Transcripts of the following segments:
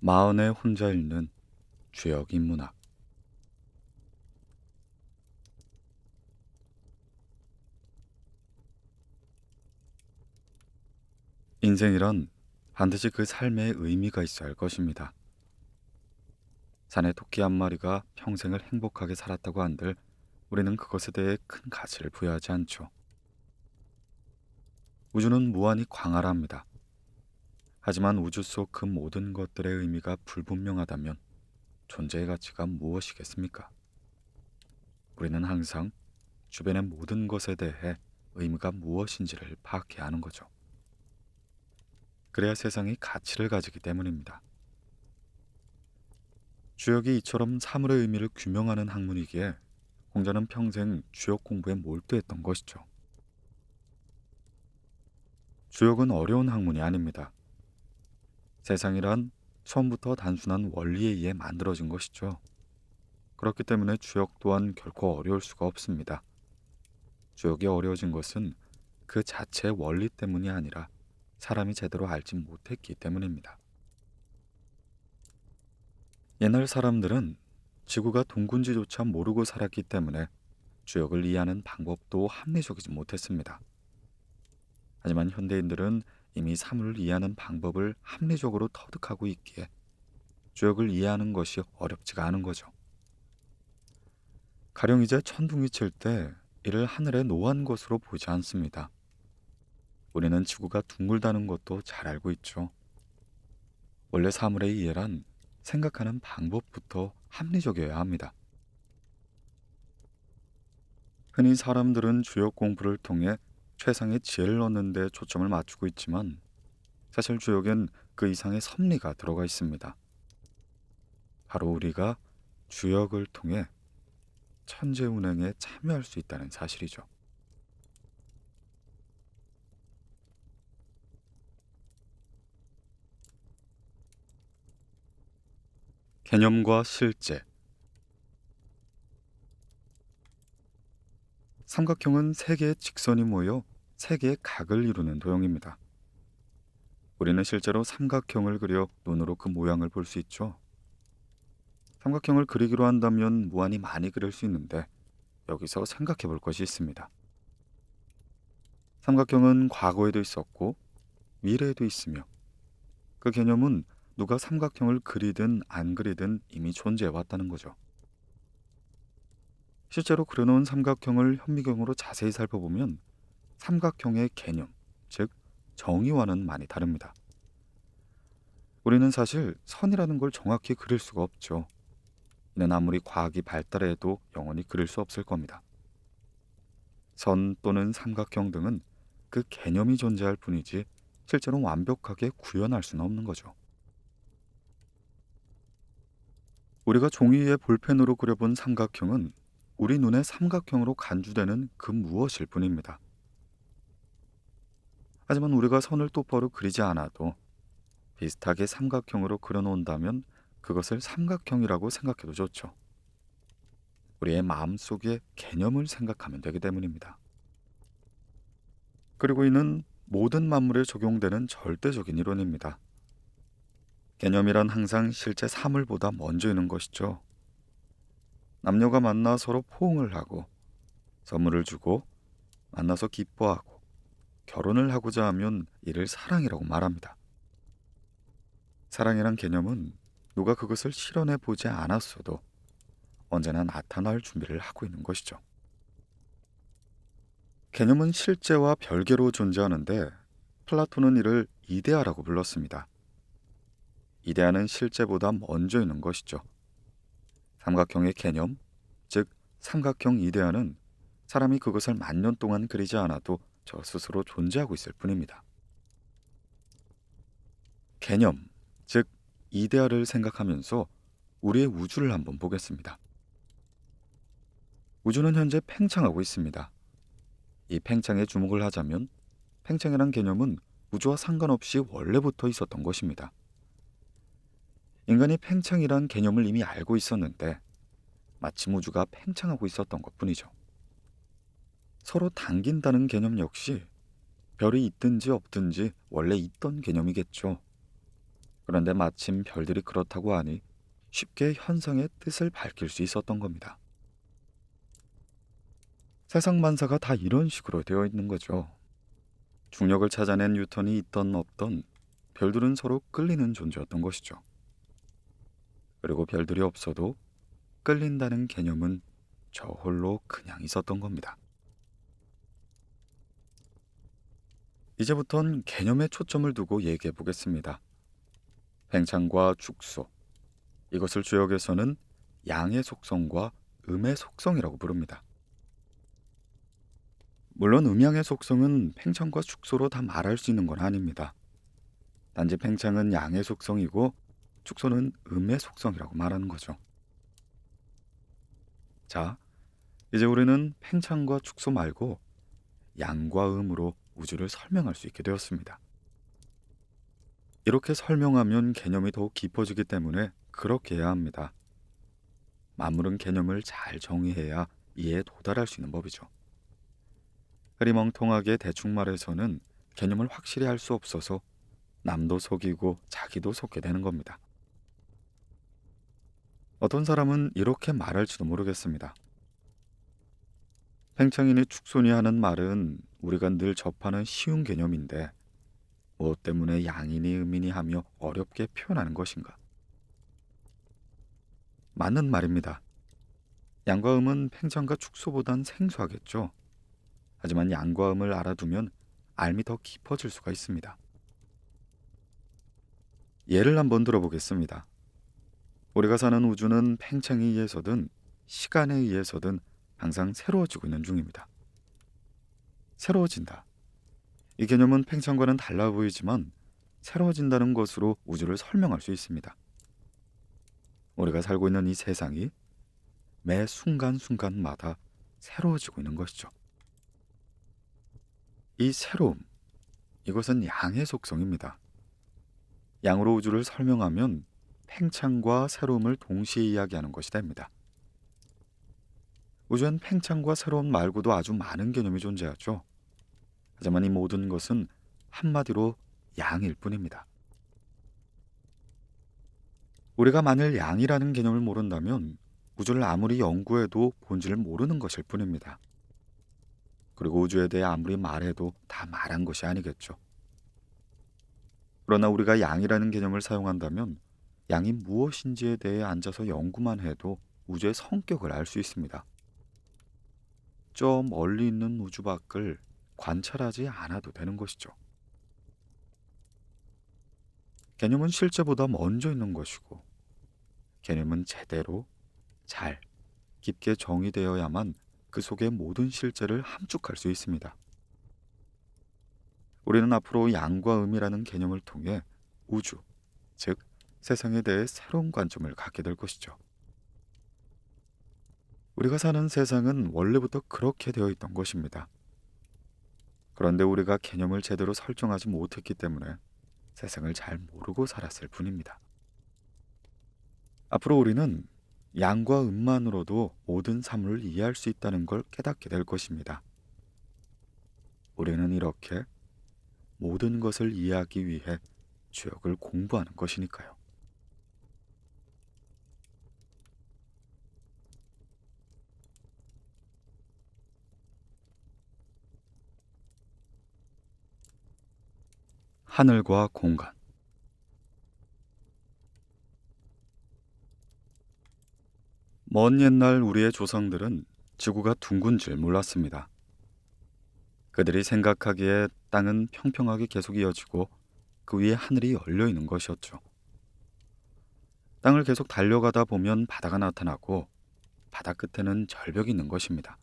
마흔에 혼자 읽는 주역 인문학. 인생이란 반드시 그 삶에 의미가 있어야 할 것입니다. 산에 토끼 한 마리가 평생을 행복하게 살았다고 한들 우리는 그것에 대해 큰 가치를 부여하지 않죠. 우주는 무한히 광활합니다. 하지만 우주 속 그 모든 것들의 의미가 불분명하다면 존재의 가치가 무엇이겠습니까? 우리는 항상 주변의 모든 것에 대해 의미가 무엇인지를 파악해야 하는 거죠. 그래야 세상이 가치를 가지기 때문입니다. 주역이 이처럼 사물의 의미를 규명하는 학문이기에 공자는 평생 주역 공부에 몰두했던 것이죠. 주역은 어려운 학문이 아닙니다. 세상이란 처음부터 단순한 원리에 의해 만들어진 것이죠. 그렇기 때문에 주역 또한 결코 어려울 수가 없습니다. 주역이 어려워진 것은 그 자체의 원리 때문이 아니라 사람이 제대로 알지 못했기 때문입니다. 옛날 사람들은 지구가 둥근지조차 모르고 살았기 때문에 주역을 이해하는 방법도 합리적이지 못했습니다. 하지만 현대인들은 이미 사물을 이해하는 방법을 합리적으로 터득하고 있기에 주역을 이해하는 것이 어렵지가 않은 거죠. 가령 이제 천둥이 칠 때 이를 하늘에 놓은 것으로 보지 않습니다. 우리는 지구가 둥글다는 것도 잘 알고 있죠. 원래 사물의 이해란 생각하는 방법부터 합리적이어야 합니다. 흔히 사람들은 주역 공부를 통해 최상의 지혜를 얻는 데 초점을 맞추고 있지만 사실 주역엔 그 이상의 섭리가 들어가 있습니다. 바로 우리가 주역을 통해 천재운행에 참여할 수 있다는 사실이죠. 개념과 실제. 삼각형은 세 개의 직선이 모여 세 개의 각을 이루는 도형입니다. 우리는 실제로 삼각형을 그려 눈으로 그 모양을 볼 수 있죠. 삼각형을 그리기로 한다면 무한히 많이 그릴 수 있는데 여기서 생각해 볼 것이 있습니다. 삼각형은 과거에도 있었고 미래에도 있으며 그 개념은 누가 삼각형을 그리든 안 그리든 이미 존재해 왔다는 거죠. 실제로 그려놓은 삼각형을 현미경으로 자세히 살펴보면 삼각형의 개념, 즉 정의와는 많이 다릅니다. 우리는 사실 선이라는 걸 정확히 그릴 수가 없죠. 이는 아무리 과학이 발달해도 영원히 그릴 수 없을 겁니다. 선 또는 삼각형 등은 그 개념이 존재할 뿐이지 실제로 완벽하게 구현할 수는 없는 거죠. 우리가 종이 위에 볼펜으로 그려본 삼각형은 우리 눈에 삼각형으로 간주되는 그 무엇일 뿐입니다. 하지만 우리가 선을 똑바로 그리지 않아도 비슷하게 삼각형으로 그려놓는다면 그것을 삼각형이라고 생각해도 좋죠. 우리의 마음속에 개념을 생각하면 되기 때문입니다. 그리고 이는 모든 만물에 적용되는 절대적인 이론입니다. 개념이란 항상 실제 사물보다 먼저 있는 것이죠. 남녀가 만나 서로 포옹을 하고 선물을 주고 만나서 기뻐하고 결혼을 하고자 하면 이를 사랑이라고 말합니다. 사랑이란 개념은 누가 그것을 실현해 보지 않았어도 언제나 나타날 준비를 하고 있는 것이죠. 개념은 실제와 별개로 존재하는데 플라톤은 이를 이데아라고 불렀습니다. 이데아는 실제보다 먼저 있는 것이죠. 삼각형의 개념, 즉 삼각형 이데아는 사람이 그것을 만년 동안 그리지 않아도 저 스스로 존재하고 있을 뿐입니다. 개념, 즉 이데아를 생각하면서 우리의 우주를 한번 보겠습니다. 우주는 현재 팽창하고 있습니다. 이 팽창에 주목을 하자면 팽창이란 개념은 우주와 상관없이 원래부터 있었던 것입니다. 인간이 팽창이란 개념을 이미 알고 있었는데 마침 우주가 팽창하고 있었던 것뿐이죠. 서로 당긴다는 개념 역시 별이 있든지 없든지 원래 있던 개념이겠죠. 그런데 마침 별들이 그렇다고 하니 쉽게 현상의 뜻을 밝힐 수 있었던 겁니다. 세상 만사가 다 이런 식으로 되어 있는 거죠. 중력을 찾아낸 뉴턴이 있던 없던 별들은 서로 끌리는 존재였던 것이죠. 그리고 별들이 없어도 끌린다는 개념은 저 홀로 그냥 있었던 겁니다. 이제부턴 개념에 초점을 두고 얘기해 보겠습니다. 팽창과 축소, 이것을 주역에서는 양의 속성과 음의 속성이라고 부릅니다. 물론 음양의 속성은 팽창과 축소로 다 말할 수 있는 건 아닙니다. 단지 팽창은 양의 속성이고 축소는 음의 속성이라고 말하는 거죠. 자, 이제 우리는 팽창과 축소 말고 양과 음으로 우주를 설명할 수 있게 되었습니다. 이렇게 설명하면 개념이 더욱 깊어지기 때문에 그렇게 해야 합니다. 만물은 개념을 잘 정의해야 이해에 도달할 수 있는 법이죠. 흐리멍텅하게 대충 말해서는 개념을 확실히 할 수 없어서 남도 속이고 자기도 속게 되는 겁니다. 어떤 사람은 이렇게 말할지도 모르겠습니다. 팽창이니 축소니 하는 말은 우리가 늘 접하는 쉬운 개념인데 무엇 때문에 양이니 음이니 하며 어렵게 표현하는 것인가? 맞는 말입니다. 양과 음은 팽창과 축소보단 생소하겠죠. 하지만 양과 음을 알아두면 알미 더 깊어질 수가 있습니다. 예를 한번 들어보겠습니다. 우리가 사는 우주는 팽창에 의해서든 시간에 의해서든 항상 새로워지고 있는 중입니다. 새로워진다. 이 개념은 팽창과는 달라 보이지만 새로워진다는 것으로 우주를 설명할 수 있습니다. 우리가 살고 있는 이 세상이 매 순간순간마다 새로워지고 있는 것이죠. 이 새로움, 이것은 양의 속성입니다. 양으로 우주를 설명하면 팽창과 새로움을 동시에 이야기하는 것이 됩니다. 우주엔 팽창과 새로움 말고도 아주 많은 개념이 존재하죠. 하지만 이 모든 것은 한마디로 양일 뿐입니다. 우리가 만일 양이라는 개념을 모른다면 우주를 아무리 연구해도 본질을 모르는 것일 뿐입니다. 그리고 우주에 대해 아무리 말해도 다 말한 것이 아니겠죠. 그러나 우리가 양이라는 개념을 사용한다면 양이 무엇인지에 대해 앉아서 연구만 해도 우주의 성격을 알 수 있습니다. 저 멀리 있는 우주 밖을 관찰하지 않아도 되는 것이죠. 개념은 실제보다 먼저 있는 것이고 개념은 제대로 잘 깊게 정의되어야만 그 속의 모든 실제를 함축할 수 있습니다. 우리는 앞으로 양과 음이라는 개념을 통해 우주, 즉 세상에 대해 새로운 관점을 갖게 될 것이죠. 우리가 사는 세상은 원래부터 그렇게 되어 있던 것입니다. 그런데 우리가 개념을 제대로 설정하지 못했기 때문에 세상을 잘 모르고 살았을 뿐입니다. 앞으로 우리는 양과 음만으로도 모든 사물을 이해할 수 있다는 걸 깨닫게 될 것입니다. 우리는 이렇게 모든 것을 이해하기 위해 주역을 공부하는 것이니까요. 하늘과 공간. 먼 옛날 우리의 조상들은 지구가 둥근 줄 몰랐습니다. 그들이 생각하기에 땅은 평평하게 계속 이어지고 그 위에 하늘이 열려 있는 것이었죠. 땅을 계속 달려가다 보면 바다가 나타나고 바다 끝에는 절벽이 있는 것입니다.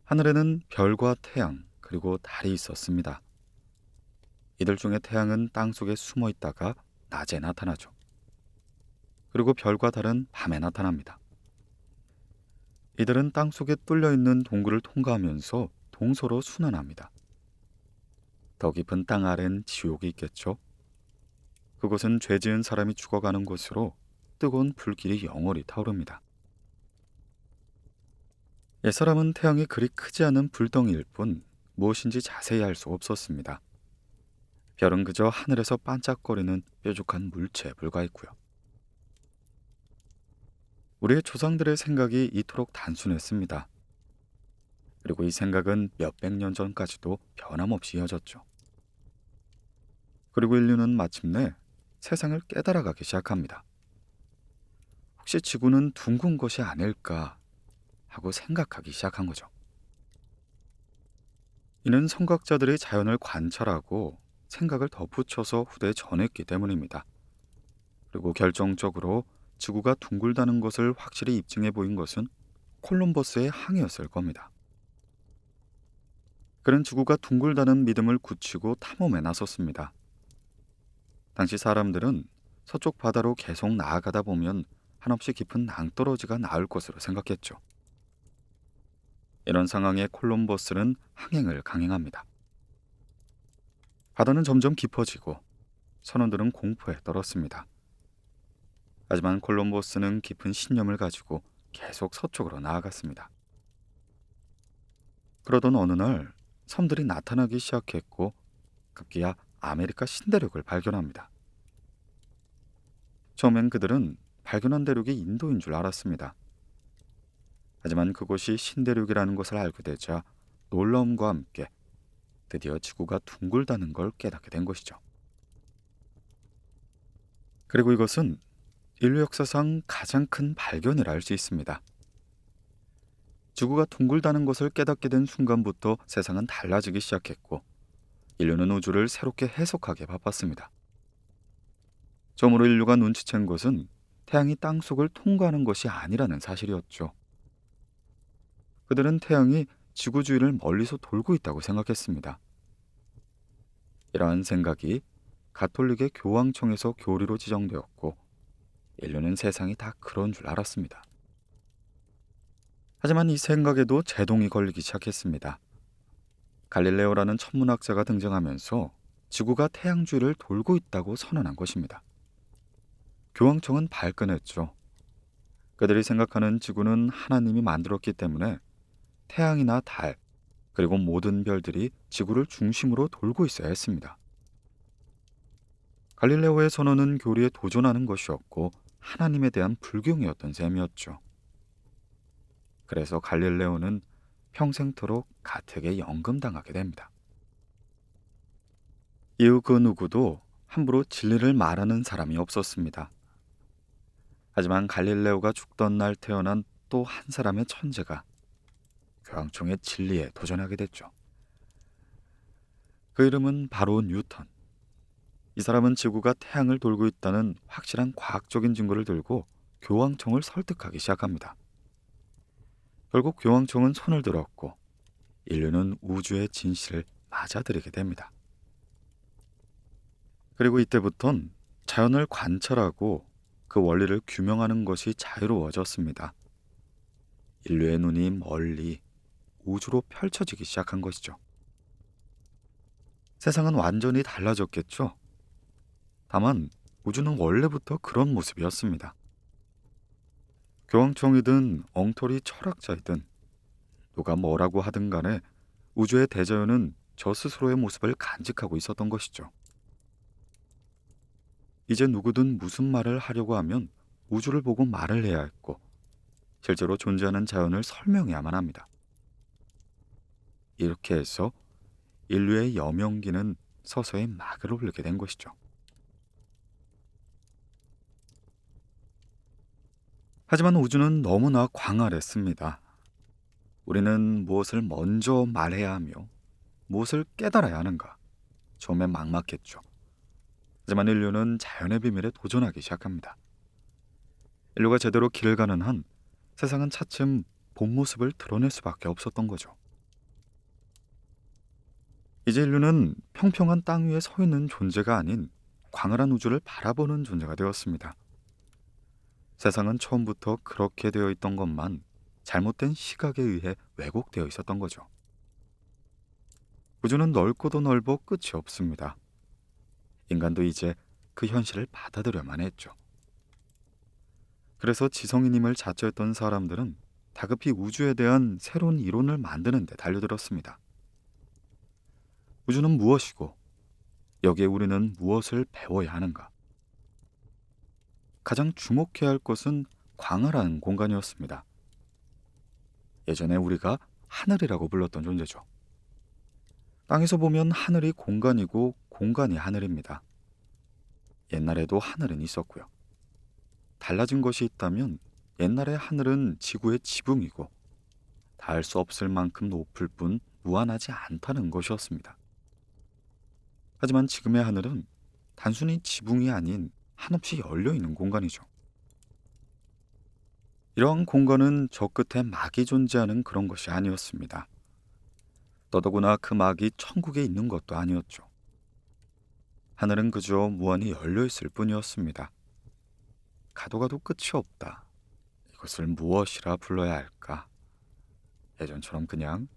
하늘에는 별과 태양 그리고 달이 있었습니다. 이들 중에 태양은 땅 속에 숨어 있다가 낮에 나타나죠. 그리고 별과 달은 밤에 나타납니다. 이들은 땅 속에 뚫려 있는 동굴을 통과하면서 동서로 순환합니다. 더 깊은 땅 아래는 지옥이 있겠죠. 그곳은 죄 지은 사람이 죽어가는 곳으로 뜨거운 불길이 영원히 타오릅니다. 옛사람은 태양이 그리 크지 않은 불덩이일 뿐 무엇인지 자세히 알 수 없었습니다. 별은 그저 하늘에서 반짝거리는 뾰족한 물체에 불과했고요. 우리의 조상들의 생각이 이토록 단순했습니다. 그리고 이 생각은 몇백 년 전까지도 변함없이 이어졌죠. 그리고 인류는 마침내 세상을 깨달아가기 시작합니다. 혹시 지구는 둥근 것이 아닐까 하고 생각하기 시작한 거죠. 이는 선각자들이 자연을 관찰하고 생각을 덧붙여서 후대에 전했기 때문입니다. 그리고 결정적으로 지구가 둥글다는 것을 확실히 입증해 보인 것은 콜럼버스의 항해였을 겁니다. 그는 지구가 둥글다는 믿음을 굳히고 탐험에 나섰습니다. 당시 사람들은 서쪽 바다로 계속 나아가다 보면 한없이 깊은 낭떠러지가 나올 것으로 생각했죠. 이런 상황에 콜럼버스는 항행을 강행합니다. 바다는 점점 깊어지고 선원들은 공포에 떨었습니다. 하지만 콜럼버스는 깊은 신념을 가지고 계속 서쪽으로 나아갔습니다. 그러던 어느 날 섬들이 나타나기 시작했고 급기야 아메리카 신대륙을 발견합니다. 처음엔 그들은 발견한 대륙이 인도인 줄 알았습니다. 하지만 그곳이 신대륙이라는 것을 알게 되자 놀라움과 함께 드디어 지구가 둥글다는 걸 깨닫게 된 것이죠. 그리고 이것은 인류 역사상 가장 큰 발견이라 할 수 있습니다. 지구가 둥글다는 것을 깨닫게 된 순간부터 세상은 달라지기 시작했고 인류는 우주를 새롭게 해석하기에 바빴습니다. 처음으로 인류가 눈치챈 것은 태양이 땅 속을 통과하는 것이 아니라는 사실이었죠. 그들은 태양이 지구 주위를 멀리서 돌고 있다고 생각했습니다. 이러한 생각이 가톨릭의 교황청에서 교리로 지정되었고 인류는 세상이 다 그런 줄 알았습니다. 하지만 이 생각에도 제동이 걸리기 시작했습니다. 갈릴레오라는 천문학자가 등장하면서 지구가 태양 주위를 돌고 있다고 선언한 것입니다. 교황청은 발끈했죠. 그들이 생각하는 지구는 하나님이 만들었기 때문에 태양이나 달, 그리고 모든 별들이 지구를 중심으로 돌고 있어야 했습니다. 갈릴레오의 선언은 교리에 도전하는 것이었고 하나님에 대한 불경이었던 셈이었죠. 그래서 갈릴레오는 평생토록 가택에 연금당하게 됩니다. 이후 그 누구도 함부로 진리를 말하는 사람이 없었습니다. 하지만 갈릴레오가 죽던 날 태어난 또 한 사람의 천재가 교황청의 진리에 도전하게 됐죠. 그 이름은 바로 뉴턴. 이 사람은 지구가 태양을 돌고 있다는 확실한 과학적인 증거를 들고 교황청을 설득하기 시작합니다. 결국 교황청은 손을 들었고 인류는 우주의 진실을 맞아들이게 됩니다. 그리고 이때부턴 자연을 관찰하고 그 원리를 규명하는 것이 자유로워졌습니다. 인류의 눈이 멀리 우주로 펼쳐지기 시작한 것이죠. 세상은 완전히 달라졌겠죠. 다만 우주는 원래부터 그런 모습이었습니다. 교황청이든 엉터리 철학자이든 누가 뭐라고 하든 간에 우주의 대자연은 저 스스로의 모습을 간직하고 있었던 것이죠. 이제 누구든 무슨 말을 하려고 하면 우주를 보고 말을 해야 했고 실제로 존재하는 자연을 설명해야만 합니다. 이렇게 해서 인류의 여명기는 서서히 막을 올리게 된 것이죠. 하지만 우주는 너무나 광활했습니다. 우리는 무엇을 먼저 말해야 하며 무엇을 깨달아야 하는가? 처음엔 막막했죠. 하지만 인류는 자연의 비밀에 도전하기 시작합니다. 인류가 제대로 길을 가는 한 세상은 차츰 본 모습을 드러낼 수밖에 없었던 거죠. 이제 인류는 평평한 땅 위에 서 있는 존재가 아닌 광활한 우주를 바라보는 존재가 되었습니다. 세상은 처음부터 그렇게 되어 있던 것만 잘못된 시각에 의해 왜곡되어 있었던 거죠. 우주는 넓고도 넓어 끝이 없습니다. 인간도 이제 그 현실을 받아들여만 했죠. 그래서 지성인임을 자처했던 사람들은 다급히 우주에 대한 새로운 이론을 만드는 데 달려들었습니다. 우주는 무엇이고 여기에 우리는 무엇을 배워야 하는가? 가장 주목해야 할 것은 광활한 공간이었습니다. 예전에 우리가 하늘이라고 불렀던 존재죠. 땅에서 보면 하늘이 공간이고 공간이 하늘입니다. 옛날에도 하늘은 있었고요. 달라진 것이 있다면 옛날의 하늘은 지구의 지붕이고 닿을 수 없을 만큼 높을 뿐 무한하지 않다는 것이었습니다. 하지만 지금의 하늘은 단순히 지붕이 아닌 한없이 열려있는 공간이죠. 이러한 공간은 저 끝에 막이 존재하는 그런 것이 아니었습니다. 더더구나 그 막이 천국에 있는 것도 아니었죠. 하늘은 그저 무한히 열려있을 뿐이었습니다. 가도 가도 끝이 없다. 이것을 무엇이라 불러야 할까? 예전처럼 그냥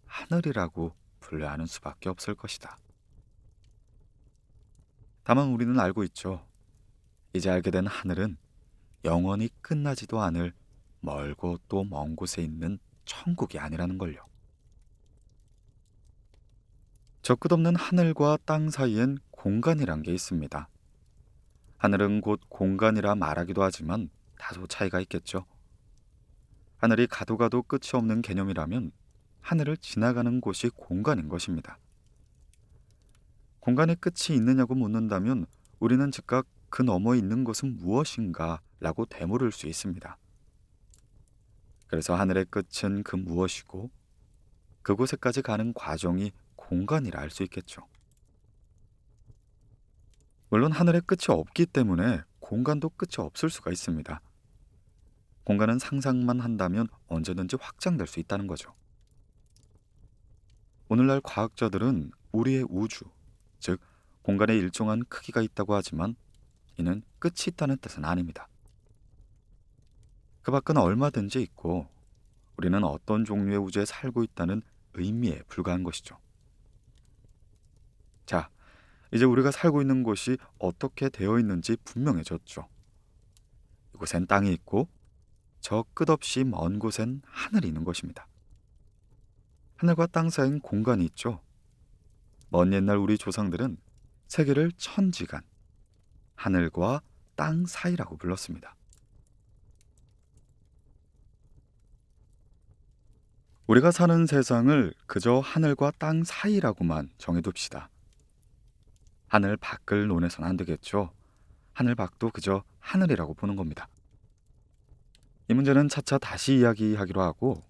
하늘이라고 불러야 하는 수밖에 없을 것이다. 다만 우리는 알고 있죠. 이제 알게 된 하늘은 영원히 끝나지도 않을 멀고 또 먼 곳에 있는 천국이 아니라는 걸요. 저 끝없는 하늘과 땅 사이엔 공간이란 게 있습니다. 하늘은 곧 공간이라 말하기도 하지만 다소 차이가 있겠죠. 하늘이 가도 가도 끝이 없는 개념이라면 하늘을 지나가는 곳이 공간인 것입니다. 공간의 끝이 있느냐고 묻는다면 우리는 즉각 그 너머에 있는 것은 무엇인가 라고 되물을 수 있습니다. 그래서 하늘의 끝은 그 무엇이고 그곳에까지 가는 과정이 공간이라 할 수 있겠죠. 물론 하늘의 끝이 없기 때문에 공간도 끝이 없을 수가 있습니다. 공간은 상상만 한다면 언제든지 확장될 수 있다는 거죠. 오늘날 과학자들은 우리의 우주, 즉 공간에 일정한 크기가 있다고 하지만 이는 끝이 있다는 뜻은 아닙니다. 그 밖은 얼마든지 있고 우리는 어떤 종류의 우주에 살고 있다는 의미에 불과한 것이죠. 자, 이제 우리가 살고 있는 곳이 어떻게 되어 있는지 분명해졌죠. 이곳엔 땅이 있고 저 끝없이 먼 곳엔 하늘이 있는 것입니다. 하늘과 땅 사이엔 공간이 있죠. 먼 옛날 우리 조상들은 세계를 천지간, 하늘과 땅 사이라고 불렀습니다. 우리가 사는 세상을 그저 하늘과 땅 사이라고만 정해둡시다. 하늘 밖을 논해서는 안 되겠죠. 하늘 밖도 그저 하늘이라고 보는 겁니다. 이 문제는 차차 다시 이야기하기로 하고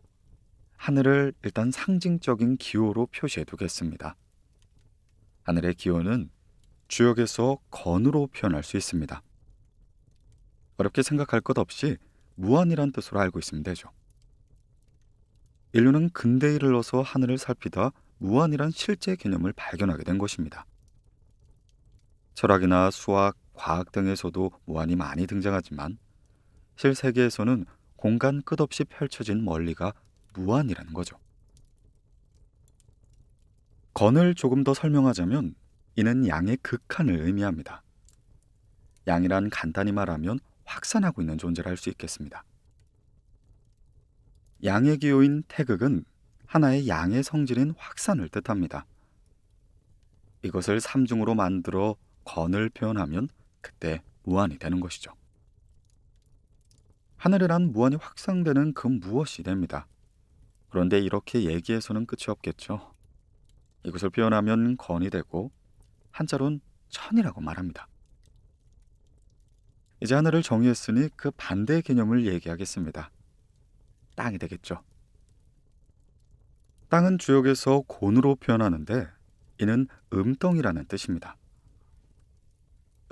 하늘을 일단 상징적인 기호로 표시해 두겠습니다. 하늘의 기호는 주역에서 건으로 표현할 수 있습니다. 어렵게 생각할 것 없이 무한이란 뜻으로 알고 있으면 되죠. 인류는 근대에 이르러서 하늘을 살피다 무한이란 실제 개념을 발견하게 된 것입니다. 철학이나 수학, 과학 등에서도 무한이 많이 등장하지만 실세계에서는 공간 끝없이 펼쳐진 멀리가 무한이라는 거죠. 건을 조금 더 설명하자면 이는 양의 극한을 의미합니다. 양이란 간단히 말하면 확산하고 있는 존재를 할 수 있겠습니다. 양의 기호인 태극은 하나의 양의 성질인 확산을 뜻합니다. 이것을 삼중으로 만들어 건을 표현하면 그때 무한이 되는 것이죠. 하늘이란 무한히 확산되는 그 무엇이 됩니다. 그런데 이렇게 얘기해서는 끝이 없겠죠. 이것을 표현하면 건이 되고 한자로는 천이라고 말합니다. 이제 하늘을 정의했으니 그 반대의 개념을 얘기하겠습니다. 땅이 되겠죠. 땅은 주역에서 곤으로 표현하는데 이는 음덩이라는 뜻입니다.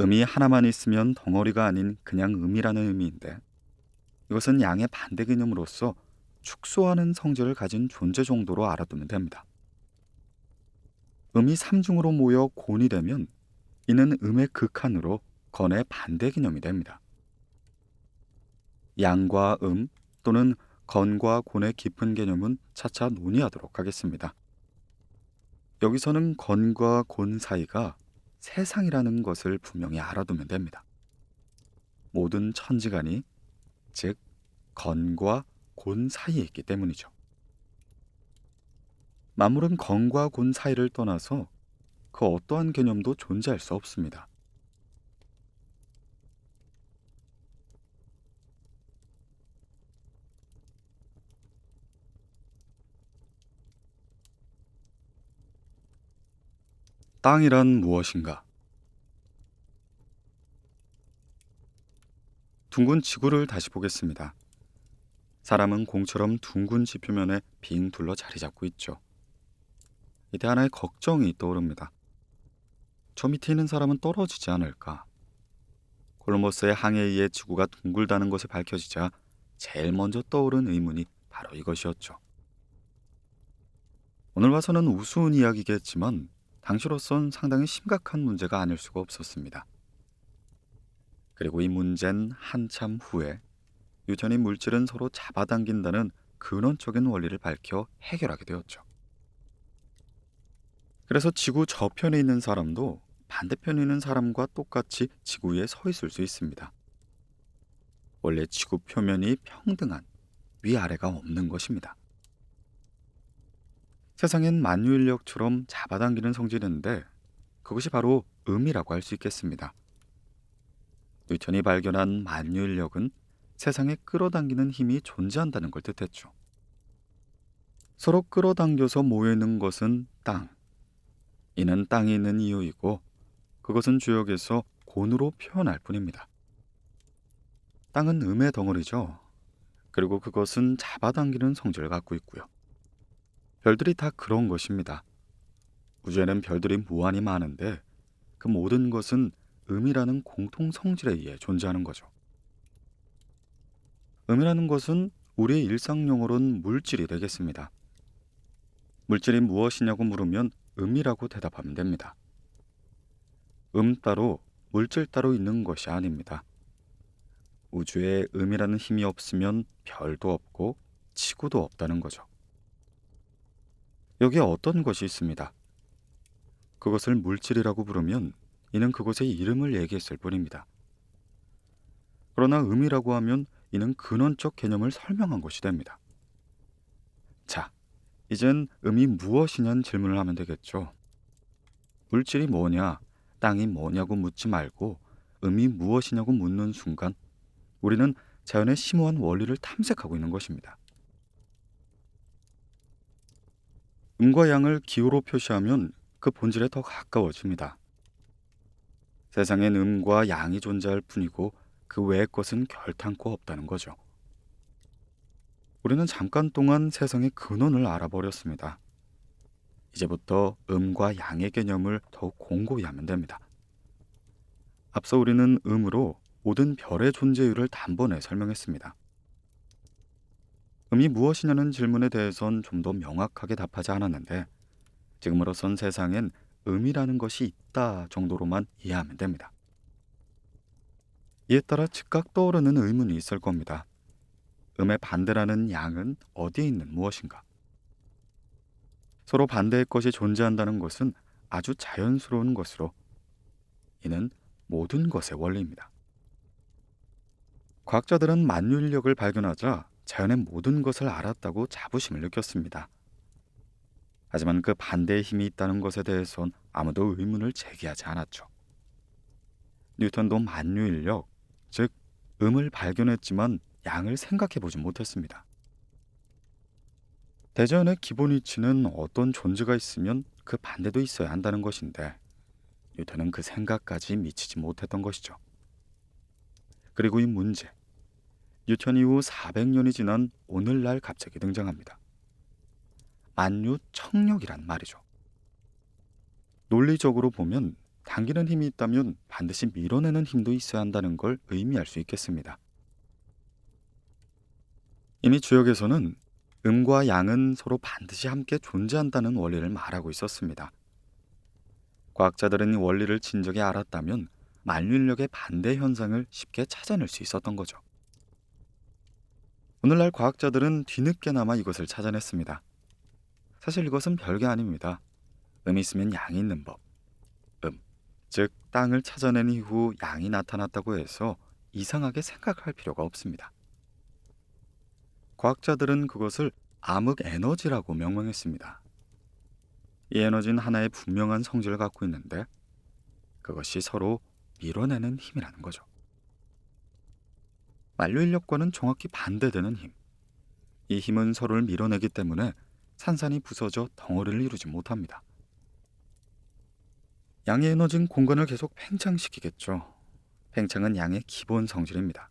음이 하나만 있으면 덩어리가 아닌 그냥 음이라는 의미인데 이것은 양의 반대 개념으로서 축소하는 성질을 가진 존재 정도로 알아두면 됩니다. 음이 삼중으로 모여 곤이 되면 이는 음의 극한으로 건의 반대 개념이 됩니다. 양과 또는 건과 곤의 깊은 개념은 차차 논의하도록 하겠습니다. 여기서는 건과 곤 사이가 세상이라는 것을 분명히 알아두면 됩니다. 모든 천지간이 즉 건과 곤 사이에 있기 때문이죠. 만물은 건과 곤 사이를 떠나서 그 어떠한 개념도 존재할 수 없습니다. 땅이란 무엇인가? 둥근 지구를 다시 보겠습니다. 사람은 공처럼 둥근 지표면에 빙 둘러 자리 잡고 있죠. 이때 하나의 걱정이 떠오릅니다. 저 밑에 있는 사람은 떨어지지 않을까? 콜럼버스의 항해에 의해 지구가 둥글다는 것이 밝혀지자 제일 먼저 떠오른 의문이 바로 이것이었죠. 오늘 와서는 우스운 이야기겠지만 당시로선 상당히 심각한 문제가 아닐 수가 없었습니다. 그리고 이 문제는 한참 후에 뉴턴이 물질은 서로 잡아당긴다는 근원적인 원리를 밝혀 해결하게 되었죠. 그래서 지구 저편에 있는 사람도 반대편에 있는 사람과 똑같이 지구 위에 서 있을 수 있습니다. 원래 지구 표면이 평등한 위아래가 없는 것입니다. 세상엔 만유인력처럼 잡아당기는 성질이 있는데 그것이 바로 음이라고 할 수 있겠습니다. 뉴턴이 발견한 만유인력은 세상에 끌어당기는 힘이 존재한다는 걸 뜻했죠. 서로 끌어당겨서 모여있는 것은 땅. 이는 땅이 있는 이유이고 그것은 주역에서 곤으로 표현할 뿐입니다. 땅은 음의 덩어리죠. 그리고 그것은 잡아당기는 성질을 갖고 있고요. 별들이 다 그런 것입니다. 우주에는 별들이 무한히 많은데 그 모든 것은 음이라는 공통 성질에 의해 존재하는 거죠. 음이라는 것은 우리의 일상 용어로는 물질이 되겠습니다. 물질이 무엇이냐고 물으면 음이라고 대답하면 됩니다. 따로 물질 따로 있는 것이 아닙니다. 우주에 음이라는 힘이 없으면 별도 없고 지구도 없다는 거죠. 여기에 어떤 것이 있습니다. 그것을 물질이라고 부르면 이는 그것의 이름을 얘기했을 뿐입니다. 그러나 음이라고 하면 이는 근원적 개념을 설명한 것이 됩니다. 자, 이젠 음이 무엇이냐는 질문을 하면 되겠죠. 물질이 뭐냐, 땅이 뭐냐고 묻지 말고 음이 무엇이냐고 묻는 순간 우리는 자연의 심오한 원리를 탐색하고 있는 것입니다. 음과 양을 기호로 표시하면 그 본질에 더 가까워집니다. 세상엔 음과 양이 존재할 뿐이고 그 외의 것은 결탄코 없다는 거죠. 우리는 잠깐 동안 세상의 근원을 알아버렸습니다. 이제부터 음과 양의 개념을 더욱 공고히 하면 됩니다. 앞서 우리는 음으로 모든 별의 존재 이유를 단번에 설명했습니다. 음이 무엇이냐는 질문에 대해선 좀 더 명확하게 답하지 않았는데 지금으로선 세상엔 음이라는 것이 있다 정도로만 이해하면 됩니다. 이에 따라 즉각 떠오르는 의문이 있을 겁니다. 음의 반대라는 양은 어디에 있는 무엇인가? 서로 반대의 것이 존재한다는 것은 아주 자연스러운 것으로 이는 모든 것의 원리입니다. 과학자들은 만유인력을 발견하자 자연의 모든 것을 알았다고 자부심을 느꼈습니다. 하지만 그 반대의 힘이 있다는 것에 대해선 아무도 의문을 제기하지 않았죠. 뉴턴도 만유인력, 즉 음을 발견했지만 양을 생각해 보지 못했습니다. 대자연의 기본 이치는 어떤 존재가 있으면 그 반대도 있어야 한다는 것인데 뉴턴은 그 생각까지 미치지 못했던 것이죠. 그리고 이 문제, 뉴턴 이후 400년이 지난 오늘날 갑자기 등장합니다. 만유청력이란 말이죠. 논리적으로 보면 당기는 힘이 있다면 반드시 밀어내는 힘도 있어야 한다는 걸 의미할 수 있겠습니다. 이미 주역에서는 음과 양은 서로 반드시 함께 존재한다는 원리를 말하고 있었습니다. 과학자들은 이 원리를 진작에 알았다면 만유인력의 반대 현상을 쉽게 찾아낼 수 있었던 거죠. 오늘날 과학자들은 뒤늦게나마 이것을 찾아냈습니다. 사실 이것은 별게 아닙니다. 음이 있으면 양이 있는 법. 즉 땅을 찾아낸 이후 양이 나타났다고 해서 이상하게 생각할 필요가 없습니다. 과학자들은 그것을 암흑 에너지라고 명명했습니다. 이 에너지는 하나의 분명한 성질을 갖고 있는데 그것이 서로 밀어내는 힘이라는 거죠. 만류인력과는 정확히 반대되는 힘. 이 힘은 서로를 밀어내기 때문에 산산이 부서져 덩어리를 이루지 못합니다. 양의 에너지는 공간을 계속 팽창시키겠죠. 팽창은 양의 기본 성질입니다.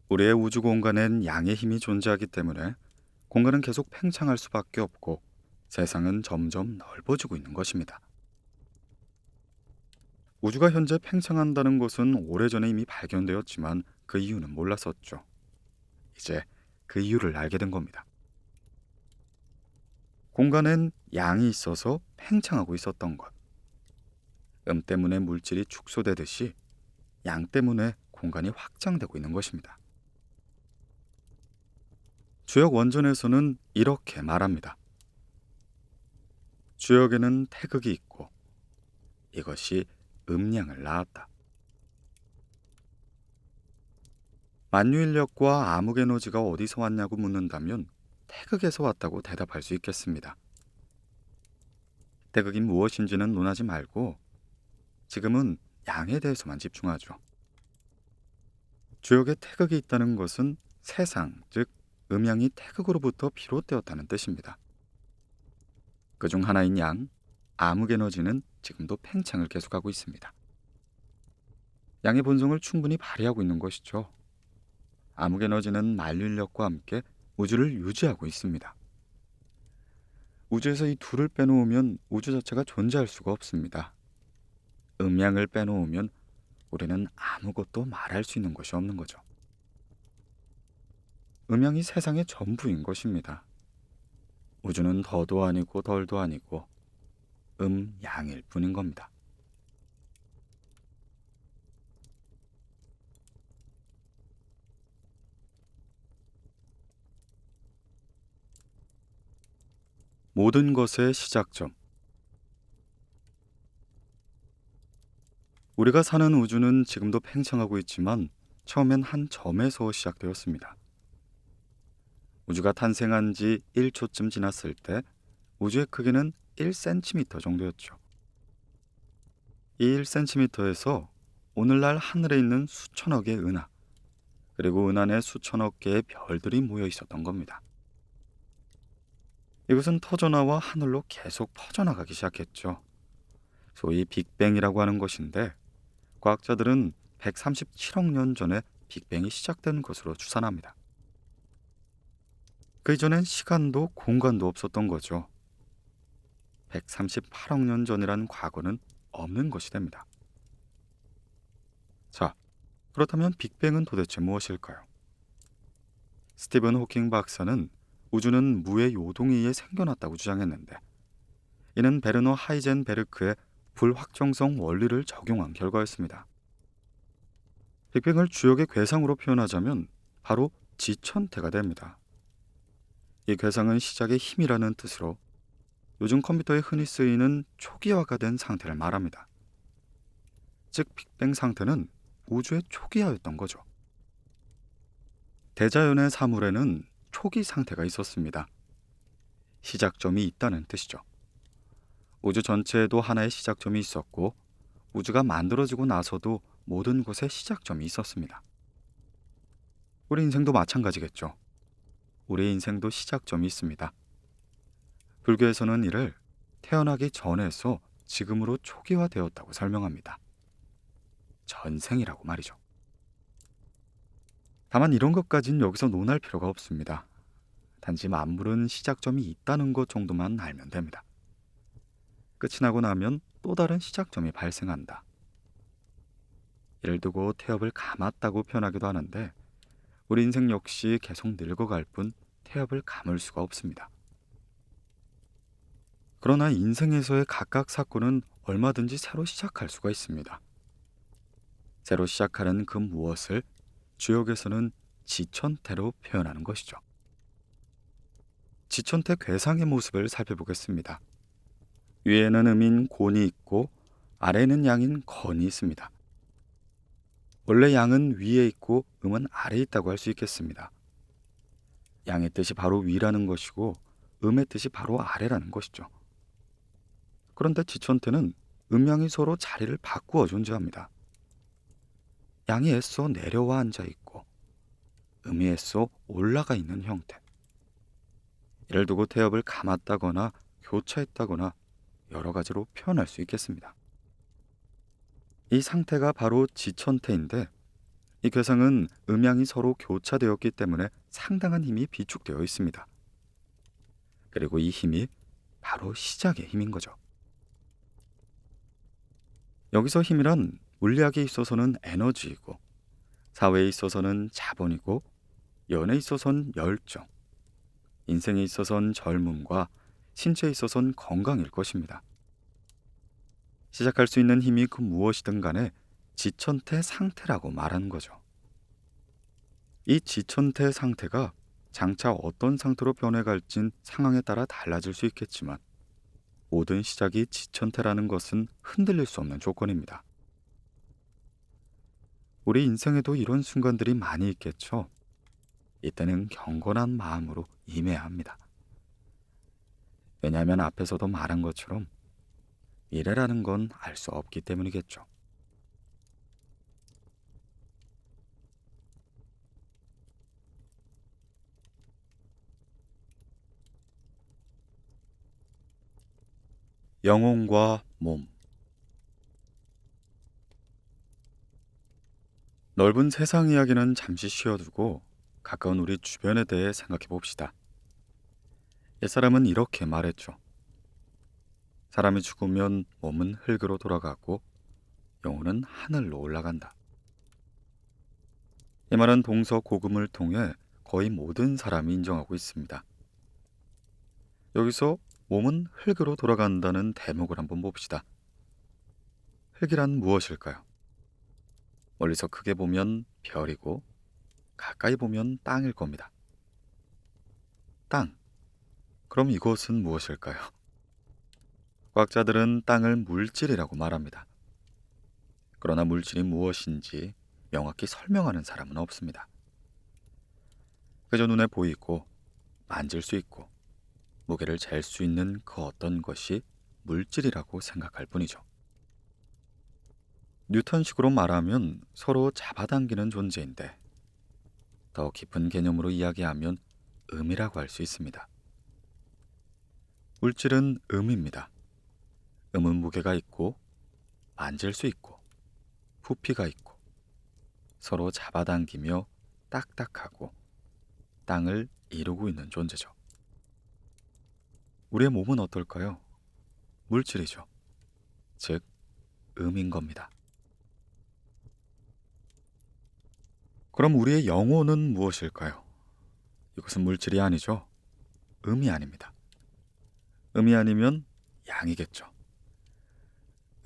우리의 우주 공간엔 양의 힘이 존재하기 때문에 공간은 계속 팽창할 수밖에 없고 세상은 점점 넓어지고 있는 것입니다. 우주가 현재 팽창한다는 것은 오래전에 이미 발견되었지만 그 이유는 몰랐었죠. 이제 그 이유를 알게 된 겁니다. 공간엔 양이 있어서 팽창하고 있었던 것. 때문에 물질이 축소되듯이 양 때문에 공간이 확장되고 있는 것입니다. 주역 원전에서는 이렇게 말합니다. 주역에는 태극이 있고 이것이 음양을 낳았다. 만유인력과 암흑에너지가 어디서 왔냐고 묻는다면 태극에서 왔다고 대답할 수 있겠습니다. 태극이 무엇인지는 논하지 말고 지금은 양에 대해서만 집중하죠. 주역에 태극이 있다는 것은 세상, 즉 음양이 태극으로부터 비롯되었다는 뜻입니다. 그중 하나인 양, 암흑에너지는 지금도 팽창을 계속하고 있습니다. 양의 본성을 충분히 발휘하고 있는 것이죠. 암흑에너지는 만유인력과 함께 우주를 유지하고 있습니다. 우주에서 이 둘을 빼놓으면 우주 자체가 존재할 수가 없습니다. 음양을 빼놓으면 우리는 아무것도 말할 수 있는 것이 없는 거죠. 음양이 세상의 전부인 것입니다. 우주는 더도 아니고 덜도 아니고 양일 뿐인 겁니다. 모든 것의 시작점. 우리가 사는 우주는 지금도 팽창하고 있지만 처음엔 한 점에서 시작되었습니다. 우주가 탄생한 지 1초쯤 지났을 때 우주의 크기는 1cm 정도였죠. 이 1cm에서 오늘날 하늘에 있는 수천억 개의 은하, 그리고 은하에 수천억 개의 별들이 모여 있었던 겁니다. 이것은 터져나와 하늘로 계속 퍼져나가기 시작했죠. 소위 빅뱅이라고 하는 것인데 과학자들은 137억 년 전에 빅뱅이 시작된 것으로 추산합니다. 그 이전엔 시간도 공간도 없었던 거죠. 138억 년 전이란 과거는 없는 것이 됩니다. 자, 그렇다면 빅뱅은 도대체 무엇일까요? 스티븐 호킹 박사는 우주는 무의 요동에 의해 생겨났다고 주장했는데 이는 베르너 하이젠베르크의 불확정성 원리를 적용한 결과였습니다. 빅뱅을 주역의 괴상으로 표현하자면 바로 지천태가 됩니다. 이 괴상은 시작의 힘이라는 뜻으로 요즘 컴퓨터에 흔히 쓰이는 초기화가 된 상태를 말합니다. 즉 빅뱅 상태는 우주의 초기화였던 거죠. 대자연의 사물에는 초기 상태가 있었습니다. 시작점이 있다는 뜻이죠. 우주 전체에도 하나의 시작점이 있었고 우주가 만들어지고 나서도 모든 곳에 시작점이 있었습니다. 우리 인생도 마찬가지겠죠. 우리 인생도 시작점이 있습니다. 불교에서는 이를 태어나기 전에서 지금으로 초기화되었다고 설명합니다. 전생이라고 말이죠. 다만 이런 것까지는 여기서 논할 필요가 없습니다. 단지 만물은 시작점이 있다는 것 정도만 알면 됩니다. 끝이 나고 나면 또 다른 시작점이 발생한다. 이를 두고 태엽을 감았다고 표현하기도 하는데 우리 인생 역시 계속 늙어갈 뿐 태엽을 감을 수가 없습니다. 그러나 인생에서의 각각 사건은 얼마든지 새로 시작할 수가 있습니다. 새로 시작하는 그 무엇을 주역에서는 지천태로 표현하는 것이죠. 지천태 괴상의 모습을 살펴보겠습니다. 위에는 음인 곤이 있고 아래에는 양인 건이 있습니다. 원래 양은 위에 있고 음은 아래에 있다고 할 수 있겠습니다. 양의 뜻이 바로 위라는 것이고 음의 뜻이 바로 아래라는 것이죠. 그런데 지천태는 음양이 서로 자리를 바꾸어 존재합니다. 양이 애써 내려와 앉아 있고 음이 애써 올라가 있는 형태. 이를 두고 태엽을 감았다거나 교차했다거나 여러 가지로 표현할 수 있겠습니다. 이 상태가 바로 지천태인데, 이 괴상은 음양이 서로 교차되었기 때문에 상당한 힘이 비축되어 있습니다. 그리고 이 힘이 바로 시작의 힘인 거죠. 여기서 힘이란 물리학에 있어서는 에너지이고, 사회에 있어서는 자본이고, 연애에 있어서는 열정, 인생에 있어서는 젊음과 신체에 있어서는 건강일 것입니다. 시작할 수 있는 힘이 그 무엇이든 간에 지천태 상태라고 말하는 거죠. 이 지천태 상태가 장차 어떤 상태로 변해갈진 상황에 따라 달라질 수 있겠지만, 모든 시작이 지천태라는 것은 흔들릴 수 없는 조건입니다. 우리 인생에도 이런 순간들이 많이 있겠죠. 이때는 경건한 마음으로 임해야 합니다. 왜냐하면 앞에서도 말한 것처럼 미래라는 건 알 수 없기 때문이겠죠. 영혼과 몸. 넓은 세상 이야기는 잠시 쉬어두고 가까운 우리 주변에 대해 생각해 봅시다. 옛사람은 이렇게 말했죠. 사람이 죽으면 몸은 흙으로 돌아가고 영혼은 하늘로 올라간다. 이 말은 동서고금을 통해 거의 모든 사람이 인정하고 있습니다. 여기서 몸은 흙으로 돌아간다는 대목을 한번 봅시다. 흙이란 무엇일까요? 멀리서 크게 보면 별이고 가까이 보면 땅일 겁니다. 땅. 그럼 이것은 무엇일까요? 과학자들은 땅을 물질이라고 말합니다. 그러나 물질이 무엇인지 명확히 설명하는 사람은 없습니다. 그저 눈에 보이고 만질 수 있고 무게를 잴 수 있는 그 어떤 것이 물질이라고 생각할 뿐이죠. 뉴턴식으로 말하면 서로 잡아당기는 존재인데, 더 깊은 개념으로 이야기하면 음이라고 할 수 있습니다. 물질은 음입니다. 음은 무게가 있고 만질 수 있고 부피가 있고 서로 잡아당기며 딱딱하고 땅을 이루고 있는 존재죠. 우리의 몸은 어떨까요? 물질이죠. 즉, 음인 겁니다. 그럼 우리의 영혼은 무엇일까요? 이것은 물질이 아니죠. 음이 아닙니다. 음이 아니면 양이겠죠.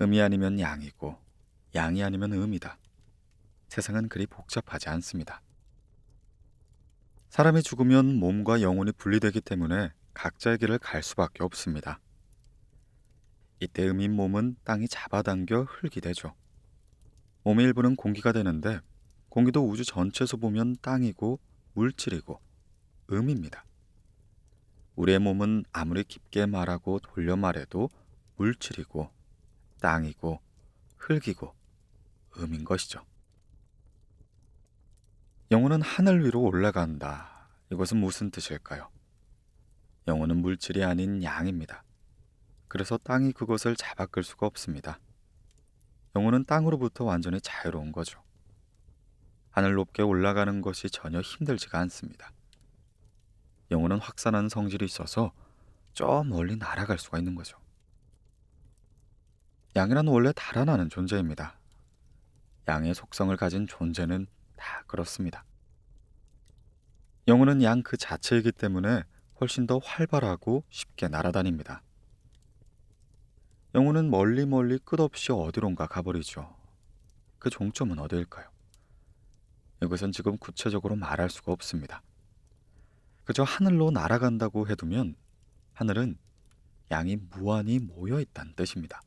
음이 아니면 양이고 양이 아니면 음이다. 세상은 그리 복잡하지 않습니다. 사람이 죽으면 몸과 영혼이 분리되기 때문에 각자의 길을 갈 수밖에 없습니다. 이때 음인 몸은 땅이 잡아당겨 흙이 되죠. 몸의 일부는 공기가 되는데, 공기도 우주 전체에서 보면 땅이고 물질이고 음입니다. 우리의 몸은 아무리 깊게 말하고 돌려 말해도 물질이고 땅이고 흙이고 음인 것이죠. 영혼은 하늘 위로 올라간다. 이것은 무슨 뜻일까요? 영혼은 물질이 아닌 양입니다. 그래서 땅이 그것을 잡아끌 수가 없습니다. 영혼은 땅으로부터 완전히 자유로운 거죠. 하늘 높게 올라가는 것이 전혀 힘들지가 않습니다. 영혼은 확산한 성질이 있어서 저 멀리 날아갈 수가 있는 거죠. 양이란 원래 달아나는 존재입니다. 양의 속성을 가진 존재는 다 그렇습니다. 영혼은 양 그 자체이기 때문에 훨씬 더 활발하고 쉽게 날아다닙니다. 영혼은 멀리 멀리 끝없이 어디론가 가버리죠. 그 종점은 어디일까요? 이것은 지금 구체적으로 말할 수가 없습니다. 그저 하늘로 날아간다고 해두면 하늘은 양이 무한히 모여 있다는 뜻입니다.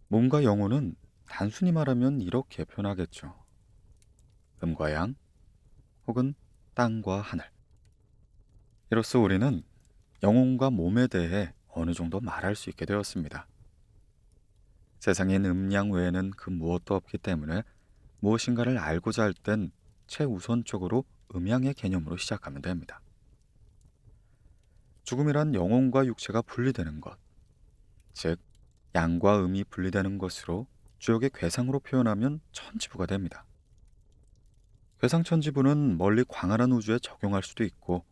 몸과 영혼은 단순히 말하면 이렇게 표현하겠죠. 음과 양, 혹은 땅과 하늘. 이로써 우리는 영혼과 몸에 대해 어느 정도 말할 수 있게 되었습니다. 세상엔 음양 외에는 그 무엇도 없기 때문에 무엇인가를 알고자 할 땐 최우선적으로 음양의 개념으로 시작하면 됩니다. 죽음이란 영혼과 육체가 분리되는 것, 즉 양과 음이 분리되는 것으로 주역의 괴상으로 표현하면 천지부가 됩니다. 괴상천지부는 멀리 광활한 우주에 적용할 수도 있고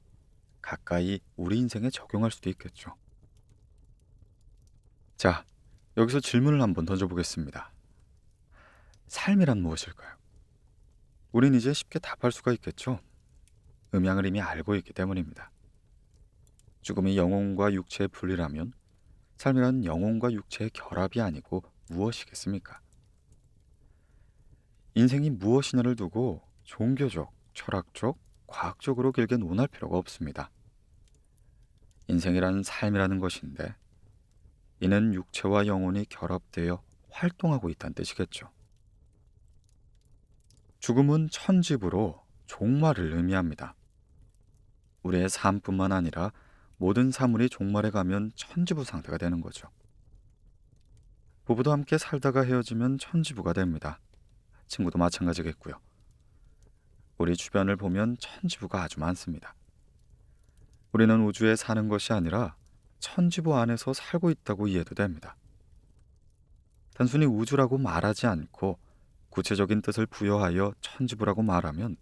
가까이 우리 인생에 적용할 수도 있겠죠. 자, 여기서 질문을 한번 던져보겠습니다. 삶이란 무엇일까요? 우린 이제 쉽게 답할 수가 있겠죠. 음양을 이미 알고 있기 때문입니다. 죽음이 영혼과 육체의 분리라면 삶이란 영혼과 육체의 결합이 아니고 무엇이겠습니까? 인생이 무엇이냐를 두고 종교적, 철학적, 과학적으로 길게 논할 필요가 없습니다. 인생이란 삶이라는 것인데 이는 육체와 영혼이 결합되어 활동하고 있다는 뜻이겠죠. 죽음은 천지부로 종말을 의미합니다. 우리의 삶뿐만 아니라 모든 사물이 종말에 가면 천지부 상태가 되는 거죠. 부부도 함께 살다가 헤어지면 천지부가 됩니다. 친구도 마찬가지겠고요. 우리 주변을 보면 천지부가 아주 많습니다. 우리는 우주에 사는 것이 아니라 천지부 안에서 살고 있다고 이해도 됩니다. 단순히 우주라고 말하지 않고 구체적인 뜻을 부여하여 천지부라고 말하면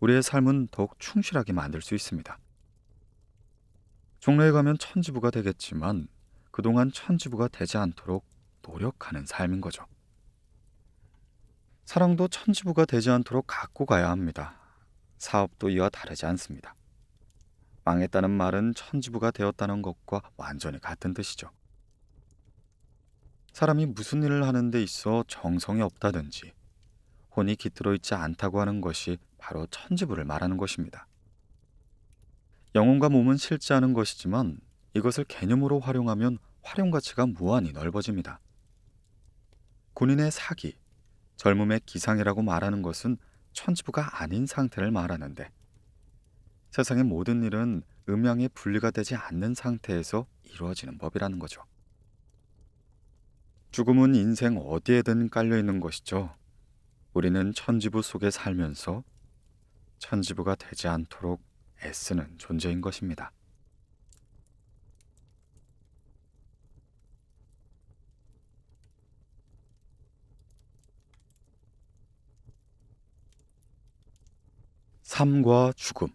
우리의 삶은 더욱 충실하게 만들 수 있습니다. 종로에 가면 천지부가 되겠지만 그동안 천지부가 되지 않도록 노력하는 삶인 거죠. 사랑도 천지부가 되지 않도록 갖고 가야 합니다. 사업도 이와 다르지 않습니다. 망했다는 말은 천지부가 되었다는 것과 완전히 같은 뜻이죠. 사람이 무슨 일을 하는 데 있어 정성이 없다든지 혼이 깃들어 있지 않다고 하는 것이 바로 천지부를 말하는 것입니다. 영혼과 몸은 실지 않은 것이지만 이것을 개념으로 활용하면 활용 가치가 무한히 넓어집니다. 군인의 사기, 젊음의 기상이라고 말하는 것은 천지부가 아닌 상태를 말하는데 세상의 모든 일은 음양의 분리가 되지 않는 상태에서 이루어지는 법이라는 거죠. 죽음은 인생 어디에든 깔려 있는 것이죠. 우리는 천지부 속에 살면서 천지부가 되지 않도록 애쓰는 존재인 것입니다. 삶과 죽음.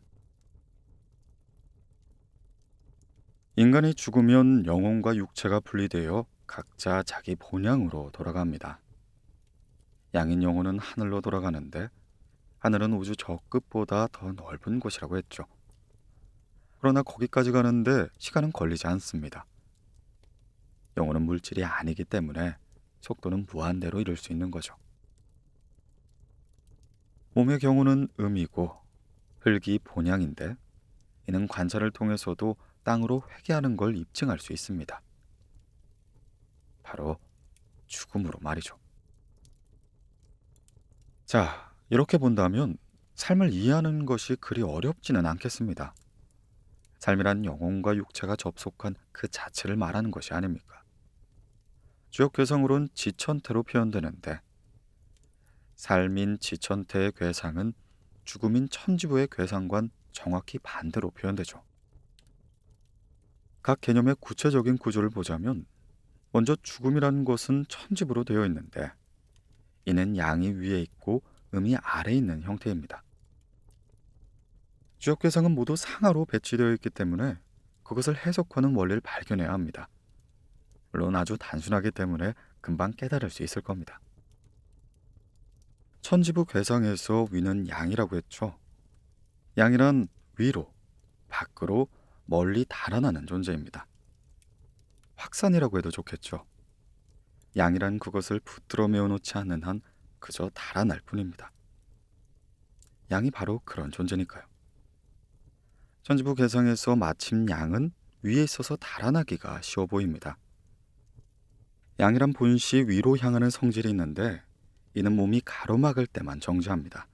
인간이 죽으면 영혼과 육체가 분리되어 각자 자기 본향으로 돌아갑니다. 양인 영혼은 하늘로 돌아가는데 하늘은 우주 저 끝보다 더 넓은 곳이라고 했죠. 그러나 거기까지 가는데 시간은 걸리지 않습니다. 영혼은 물질이 아니기 때문에 속도는 무한대로 이룰 수 있는 거죠. 몸의 경우는 음이고 흙이 본향인데 이는 관찰을 통해서도 땅으로 회귀하는 걸 입증할 수 있습니다. 바로 죽음으로 말이죠. 자, 이렇게 본다면 삶을 이해하는 것이 그리 어렵지는 않겠습니다. 삶이란 영혼과 육체가 접속한 그 자체를 말하는 것이 아닙니까? 주역 괴상으론 지천태로 표현되는데 삶인 지천태의 괴상은 죽음인 천지부의 괴상과는 정확히 반대로 표현되죠. 각 개념의 구체적인 구조를 보자면 먼저 죽음이라는 것은 천지부로 되어 있는데 이는 양이 위에 있고 음이 아래에 있는 형태입니다. 주역 괴상은 모두 상하로 배치되어 있기 때문에 그것을 해석하는 원리를 발견해야 합니다. 물론 아주 단순하기 때문에 금방 깨달을 수 있을 겁니다. 천지부 괴상에서 위는 양이라고 했죠. 양이란 위로, 밖으로 멀리 달아나는 존재입니다. 확산이라고 해도 좋겠죠. 양이란 그것을 붙들어 메어놓지 않는 한 그저 달아날 뿐입니다. 양이 바로 그런 존재니까요. 천지부 괴상에서 마침 양은 위에 있어서 달아나기가 쉬워 보입니다. 양이란 본시 위로 향하는 성질이 있는데 이는 몸이 가로막을 때만 정지합니다.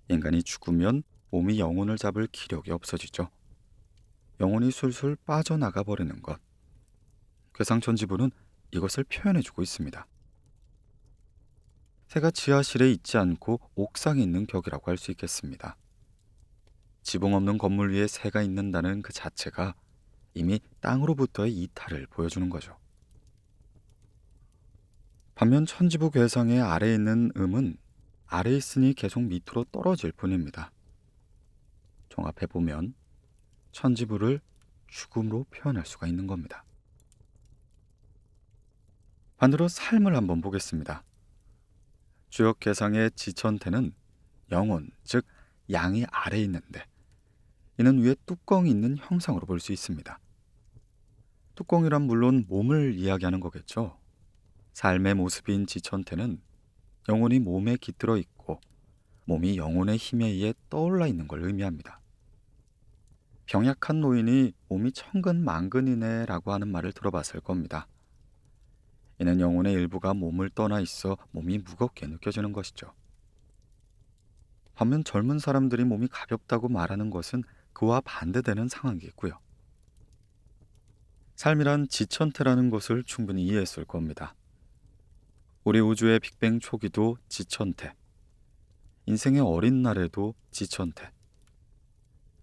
인간이 죽으면 몸이 영혼을 잡을 기력이 없어지죠. 영혼이 술술 빠져나가 버리는 것. 괴상천지부는 이것을 표현해주고 있습니다. 새가 지하실에 있지 않고 옥상에 있는 격이라고 할 수 있겠습니다. 지붕 없는 건물 위에 새가 있는다는 그 자체가 이미 땅으로부터의 이탈을 보여주는 거죠. 반면 천지부 괴상의 아래에 있는 음은 아래에 있으니 계속 밑으로 떨어질 뿐입니다. 종합해보면 천지부를 죽음으로 표현할 수가 있는 겁니다. 반대로 삶을 한번 보겠습니다. 주역 괴상의 지천태는 영혼, 즉 양이 아래에 있는데 이는 위에 뚜껑이 있는 형상으로 볼 수 있습니다. 뚜껑이란 물론 몸을 이야기하는 거겠죠. 삶의 모습인 지천태는 영혼이 몸에 깃들어 있고 몸이 영혼의 힘에 의해 떠올라 있는 걸 의미합니다. 병약한 노인이 몸이 천근만근이네 라고 하는 말을 들어봤을 겁니다. 이는 영혼의 일부가 몸을 떠나 있어 몸이 무겁게 느껴지는 것이죠. 반면 젊은 사람들이 몸이 가볍다고 말하는 것은 그와 반대되는 상황이겠고요. 삶이란 지천태라는 것을 충분히 이해했을 겁니다. 우리 우주의 빅뱅 초기도 지천태, 인생의 어린 날에도 지천태,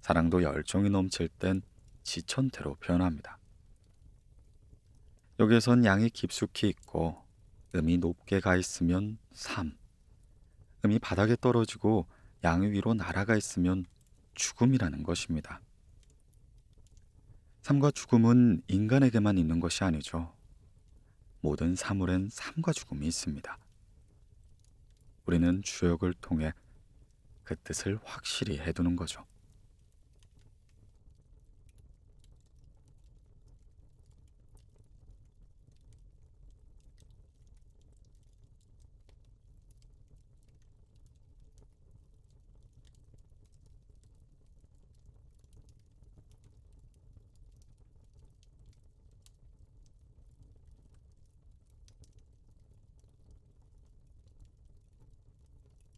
사랑도 열정이 넘칠 땐 지천태로 표현합니다. 여기에선 양이 깊숙이 있고 음이 높게 가 있으면 삶, 음이 바닥에 떨어지고 양이 위로 날아가 있으면 죽음이라는 것입니다. 삶과 죽음은 인간에게만 있는 것이 아니죠. 모든 사물엔 삶과 죽음이 있습니다. 우리는 주역을 통해 그 뜻을 확실히 해두는 거죠.